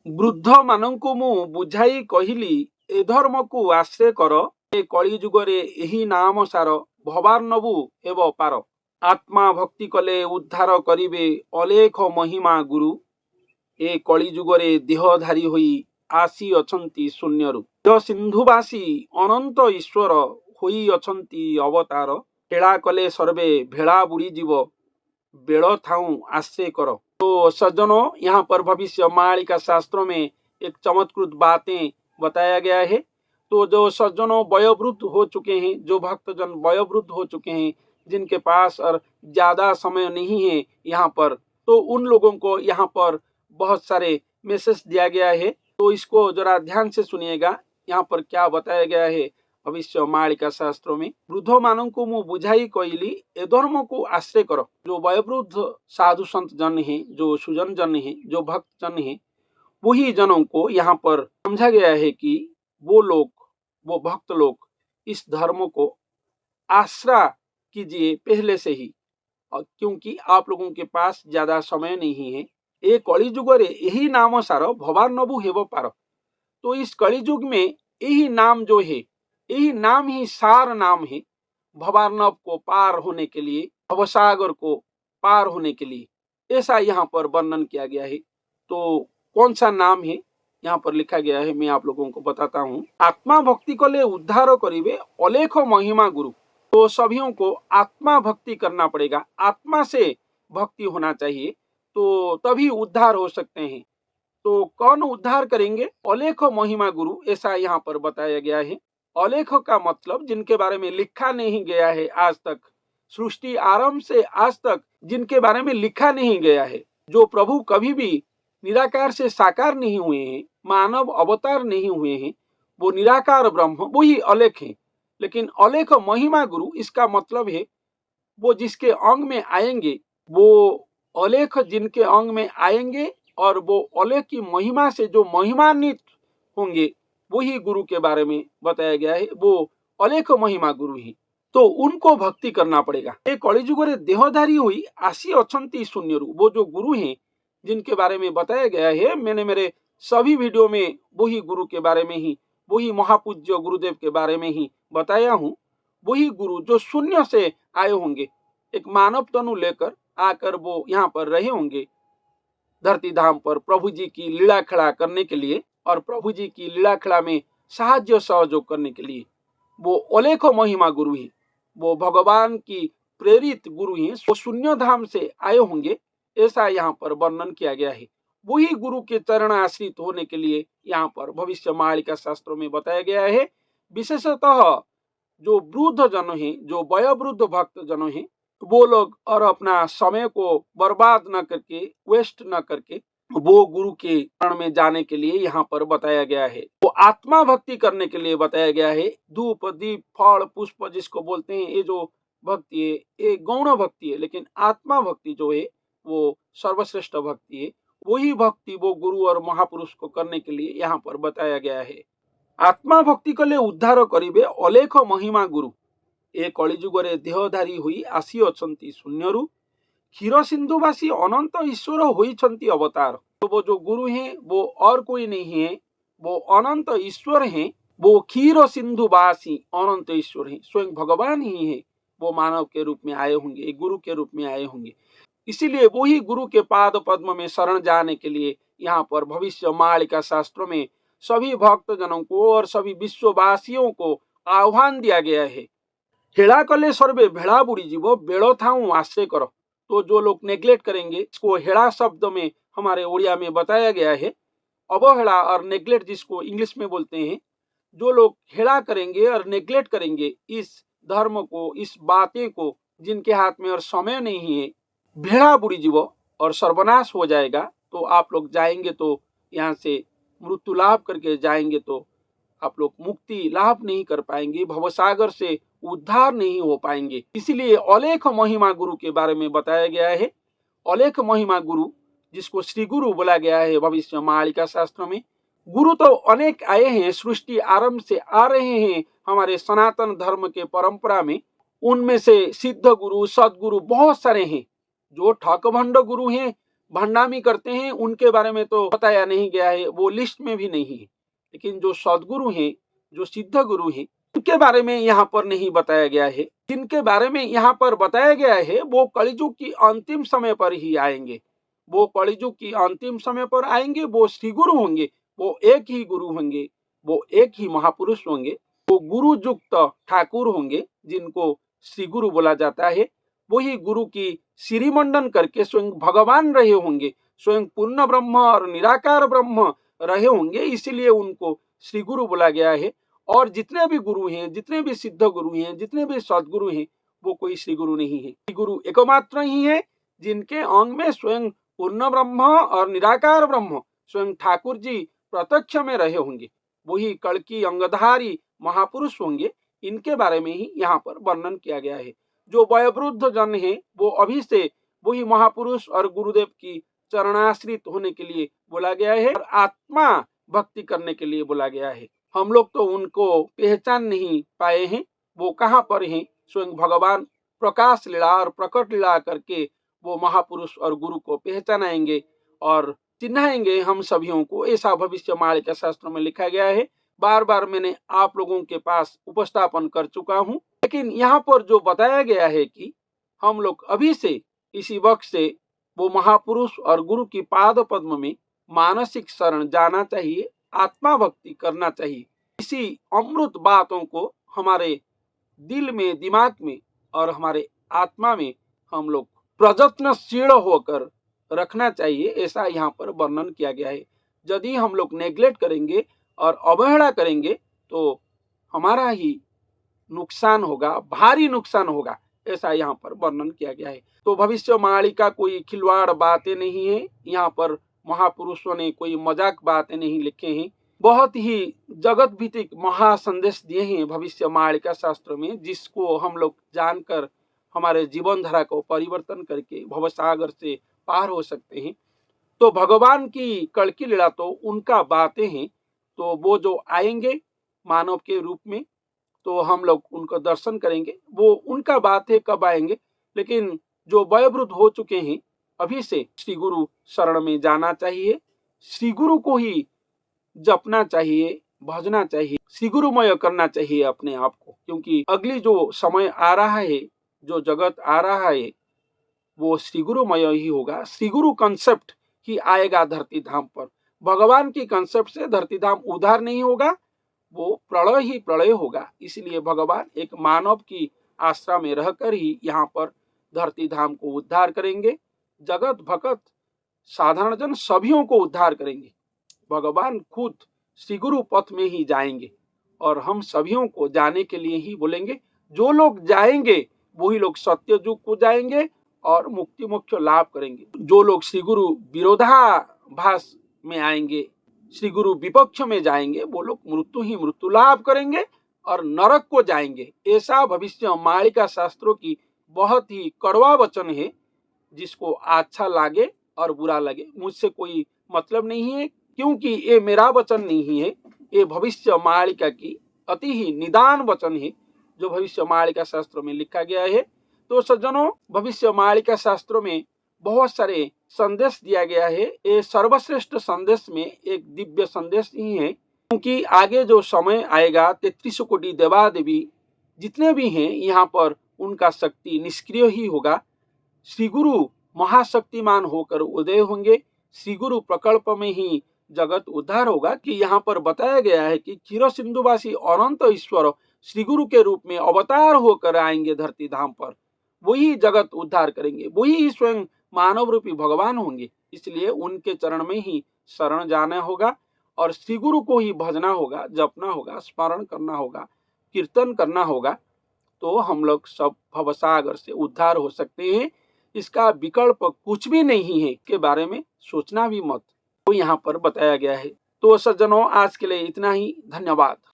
वृद्ध मानंकु मु बुझाई कहिली ए धर्म को आश्रय कर ए कली जुगरे एही नाम सार भवार्णवु हेब पार आत्मा भक्ति कले उद्धार करिवे अलेख महिमा गुरु ए कली जुगरे देहधारी होई आसी अछंती शून्यरु सिंधुवासी अनंत ईश्वर होई अछंती अवतार हेला कले सर्वे भेड़ा बुड़ी जीव बेड़ थाऊ आश्रय कर। तो सज्जनों, यहाँ पर भविष्य मालिका शास्त्रों में एक चमत्कृत बातें बताया गया है। तो जो सज्जनों वयोवृद्ध हो चुके हैं, जो भक्तजन वयोवृद्ध हो चुके हैं, जिनके पास और ज्यादा समय नहीं है यहाँ पर, तो उन लोगों को यहाँ पर बहुत सारे मैसेज दिया गया है। तो इसको जरा ध्यान से सुनिएगा, यहाँ पर क्या बताया गया है भविष्य मालिका शास्त्रों में। वृद्धों मानों को मुँह बुझाई कोइली ए धर्म को आश्रय करो। जो वयोवृद्ध साधु संत जन है, जो सुजन जन है, जो भक्त जन है, वही जनों को यहाँ पर समझा गया है कि वो लोग, वो भक्त लोग इस धर्म को आश्रय कीजिए पहले से ही, क्योंकि आप लोगों के पास ज्यादा समय नहीं है। ए कली जुगरे यही नाम सार भवार्णवु हेब पार। तो इस कली युग में यही नाम जो है, यही नाम ही सार नाम है भवार्णव को पार होने के लिए, भवसागर को पार होने के लिए, ऐसा यहाँ पर वर्णन किया गया है। तो कौन सा नाम है यहाँ पर लिखा गया है, मैं आप लोगों को बताता हूँ। आत्मा भक्ति को ले उद्धार करिवे अलेख महिमा गुरु। तो सभियों को आत्मा भक्ति करना पड़ेगा, आत्मा से भक्ति होना चाहिए, तो तभी उद्धार हो सकते हैं। तो कौन उद्धार करेंगे? अलेख महिमा गुरु, ऐसा यहाँ पर बताया गया है। अलेख का मतलब जिनके बारे में लिखा नहीं गया है आज तक, सृष्टि आरंभ से आज तक जिनके बारे में लिखा नहीं गया है, जो प्रभु कभी भी निराकार से साकार नहीं हुए हैं, मानव अवतार नहीं हुए हैं, वो निराकार ब्रह्म, वही अलेख है। लेकिन अलेख महिमा गुरु, इसका मतलब है वो जिसके अंग में आएंगे, वो अलेख जिनके अंग में आएंगे और वो अलेख की महिमा से जो महिमान्वित होंगे, वही गुरु के बारे में बताया गया है। वो अलेख महिमा गुरु ही, तो उनको भक्ति करना पड़ेगा। एक कलिजुगरे देहधारी हुई आशी अछंती शून्यरु, वो जो गुरु हैं जिनके बारे में बताया गया है, मैंने मेरे सभी वीडियो में वही गुरु के बारे में ही, वही महापूज्य गुरुदेव के बारे में ही बताया हूँ। वही गुरु जो शून्य से आए होंगे, एक मानव तनु लेकर आकर वो यहाँ पर रहे होंगे धरती धाम पर प्रभु जी की लीला खड़ा करने के लिए, और प्रभु जी की लीला खड़ा में साहाଯ୍य सहयोग करने के लिए। वो अलेख महिमा गुरु ही, वो भगवान की प्रेरित गुरु ही, वो शून्य धाम से आए होंगे, ऐसा यहाँ पर वर्णन किया गया है। वही गुरु के चरण आश्रित होने के लिए यहाँ पर भविष्य मालिका शास्त्रों में बताया गया है। विशेषतः जो वृद्ध जन है, जो वयोवृद्ध भक्त जन है, वो लोग और अपना समय को बर्बाद न करके, वेस्ट न करके, वो गुरु के शरण में जाने के लिए यहाँ पर बताया गया है। वो आत्मा भक्ति करने के लिए बताया गया है। धूप दीप फल पुष्प जिसको बोलते हैं, ये जो भक्ति है ये गौण भक्ति है, लेकिन आत्मा भक्ति जो है वो सर्वश्रेष्ठ भक्ति है। वही भक्ति वो गुरु और महापुरुष को करने के लिए यहाँ पर बताया गया है। आत्मा भक्ति कले उद्धार करिवे अलेख महिमा गुरु, ए कलिजुगरे देहधारी हुई आसी अछंती शून्यरु क्षीर सिंधुवासी अनंत ईश्वर होइछंती अवतार। तो वो जो गुरु हैं वो और कोई नहीं है, वो अनंत ईश्वर हैं। वो क्षीर सिंधुवासी अनंत ईश्वर हैं, स्वयं भगवान ही है। वो मानव के रूप में आए होंगे, गुरु के रूप में आए होंगे। इसीलिए वही गुरु के पाद पद्म में शरण जाने के लिए यहाँ पर भविष्य मालिका शास्त्रों में सभी भक्त जनों को और सभी विश्ववासियों को आह्वान दिया गया है। हेड़ा कले सर्वे भेड़ा बुड़ी जीवो बेड़ो थाऊ आश्रय करो। तो जो लोग नेग्लेक्ट करेंगे, इसको हेड़ा शब्द में हमारे ओडिया में बताया गया है, अवहेड़ा और नेग्लेक्ट जिसको इंग्लिश में बोलते हैं। जो लोग हेड़ा करेंगे और नेग्लेक्ट करेंगे इस धर्म को, इस बातें को, जिनके हाथ में और समय नहीं है, भेड़ा बुड़ी जीवो और सर्वनाश हो जाएगा। तो आप लोग जाएंगे तो यहाँ से मृत्यु लाभ करके जाएंगे, तो आप लोग मुक्ति लाभ नहीं कर पाएंगे, भवसागर से उद्धार नहीं हो पाएंगे। इसलिए अलेख महिमा गुरु के बारे में बताया गया है। अलेख महिमा गुरु जिसको श्री गुरु बोला गया है भविष्य मालिका शास्त्र में। गुरु तो अनेक आए हैं, सृष्टि आरंभ से आ रहे हैं हमारे सनातन धर्म के परंपरा में। उनमें से सिद्ध गुरु, सदगुरु बहुत सारे हैं। जो ठकभंड गुरु हैं, भंडामी करते हैं उनके बारे में तो बताया नहीं गया है, वो लिस्ट में भी नहीं है। लेकिन जो सद्गुरु हैं, जो सिद्ध गुरु हैं, उनके बारे में यहाँ पर नहीं बताया गया है। जिनके बारे में यहाँ पर बताया गया है वो कलिजुग की अंतिम समय पर ही आएंगे। वो कलिजुग की अंतिम समय पर आएंगे, वो श्री गुरु होंगे, वो एक ही गुरु होंगे, वो एक ही महापुरुष होंगे, वो गुरु युक्त ठाकुर होंगे जिनको श्री गुरु बोला जाता है। वही गुरु की श्रीमंडन करके स्वयं भगवान रहे होंगे, स्वयं पूर्ण ब्रह्म और निराकार ब्रह्म रहे होंगे, इसीलिए उनको श्री गुरु बोला गया है। और जितने भी गुरु हैं, जितने भी सिद्ध गुरु हैं, जितने भी सदगुरु हैं, वो कोई श्री गुरु नहीं है। श्री गुरु एकमात्र ही है जिनके अंग में स्वयं पूर्ण ब्रह्म और निराकार ब्रह्म स्वयं ठाकुर जी प्रत्यक्ष में रहे होंगे, वही कड़की अंगधारी महापुरुष होंगे। इनके बारे में ही यहाँ पर वर्णन किया गया है। जो वयोवृद्ध जन है वो अभी से वही महापुरुष और गुरुदेव की चरणाश्रित होने के लिए बोला गया है और आत्मा भक्ति करने के लिए बोला गया है। हम लोग तो उनको पहचान नहीं पाए हैं, वो कहाँ पर हैं। स्वयं भगवान प्रकाश लीला और प्रकट लीला करके वो महापुरुष और गुरु को पहचानाएंगे और चिन्हाएंगे हम सभियों को, ऐसा भविष्यवाणी शास्त्र में लिखा गया है। बार बार मैंने आप लोगों के पास उपस्थापन कर चुका हूँ, लेकिन यहाँ पर जो बताया गया है कि हम लोग अभी से इसी वक्त से वो महापुरुष और गुरु की पाद पद्म में मानसिक शरण जाना चाहिए, आत्मा भक्ति करना चाहिए। इसी अमृत बातों को हमारे दिल में, दिमाग में और हमारे आत्मा में हम लोग प्रयत्नशील होकर रखना चाहिए, ऐसा यहाँ पर वर्णन किया गया है। यदि हम लोग नेग्लेक्ट करेंगे और अवहेलना करेंगे तो हमारा ही नुकसान होगा, भारी नुकसान होगा, ऐसा यहाँ पर वर्णन किया गया है। तो भविष्यवाणी का कोई खिलवाड़ बातें नहीं है, यहाँ पर महापुरुषों ने कोई मजाक बातें नहीं लिखे हैं। बहुत ही जगत भीतिक महासंदेश दिए हैं भविष्यवाणी का शास्त्र में, जिसको हम लोग जानकर हमारे जीवन धारा को परिवर्तन करके भवसागर से पार हो सकते हैं। तो भगवान की कड़की लीला तो उनका बातें हैं, तो वो जो आएंगे मानव के रूप में तो हम लोग उनको दर्शन करेंगे। वो उनका बात है कब आएंगे, लेकिन जो वयोवृद्ध हो चुके हैं अभी से श्री गुरु शरण में जाना चाहिए, श्री गुरु को ही जपना चाहिए, भजना चाहिए, श्री गुरुमय करना चाहिए अपने आप को। क्योंकि अगली जो समय आ रहा है, जो जगत आ रहा है, वो श्री गुरुमय ही होगा। श्री गुरु कंसेप्ट ही आएगा धरती धाम पर। भगवान की कंसेप्ट से धरती धाम उद्धार नहीं होगा, वो प्रलय ही प्रलय होगा। इसलिए भगवान एक मानव की आश्रा में रहकर ही यहाँ पर धरती धाम को उद्धार करेंगे। जगत भगत साधारण जन सभियों को उद्धार करेंगे। भगवान खुद श्री गुरु पथ में ही जाएंगे और हम सभियों को जाने के लिए ही बोलेंगे। जो लोग जाएंगे वही लोग सत्य युग को जाएंगे और मुक्ति मोक्ष लाभ करेंगे। जो लोग श्री गुरु विरोधाभास में आएंगे, श्री गुरु विपक्ष में जाएंगे, वो लोग मृत्यु ही मृत्यु लाभ करेंगे और नरक को जाएंगे। ऐसा भविष्यवाणी का शास्त्रों की बहुत ही कड़वा वचन है, जिसको अच्छा लागे और बुरा लगे, मुझसे कोई मतलब नहीं है, क्योंकि ये मेरा वचन नहीं है, ये भविष्यवाणी की अति ही निदान वचन है जो भविष्यवाणी का शास्त्रों में लिखा गया है। तो सज्जनों, भविष्यवाणी का शास्त्रों में बहुत सारे संदेश दिया गया है। ये सर्वश्रेष्ठ संदेश में एक दिव्य संदेश ही है, क्योंकि आगे जो समय आएगा 33 कोटि देवा देवी जितने भी हैं यहाँ पर उनका शक्ति निष्क्रिय ही होगा। श्री गुरु महाशक्तिमान होकर उदय होंगे। श्री गुरु प्रकल्प में ही जगत उद्धार होगा। कि यहाँ पर बताया गया है कि क्षीर सिंधुवासी अनंत ईश्वर श्री गुरु के रूप में अवतार होकर आएंगे धरती धाम पर, वही जगत उद्धार करेंगे, वही स्वयं मानव रूपी भगवान होंगे। इसलिए उनके चरण में ही शरण जाना होगा और श्री गुरु को ही भजना होगा, जपना होगा, स्मरण करना होगा, कीर्तन करना होगा, तो हम लोग सब भवसागर से उद्धार हो सकते हैं। इसका विकल्प कुछ भी नहीं है, के बारे में सोचना भी मत, तो यहाँ पर बताया गया है। तो सज्जनों, आज के लिए इतना ही। धन्यवाद।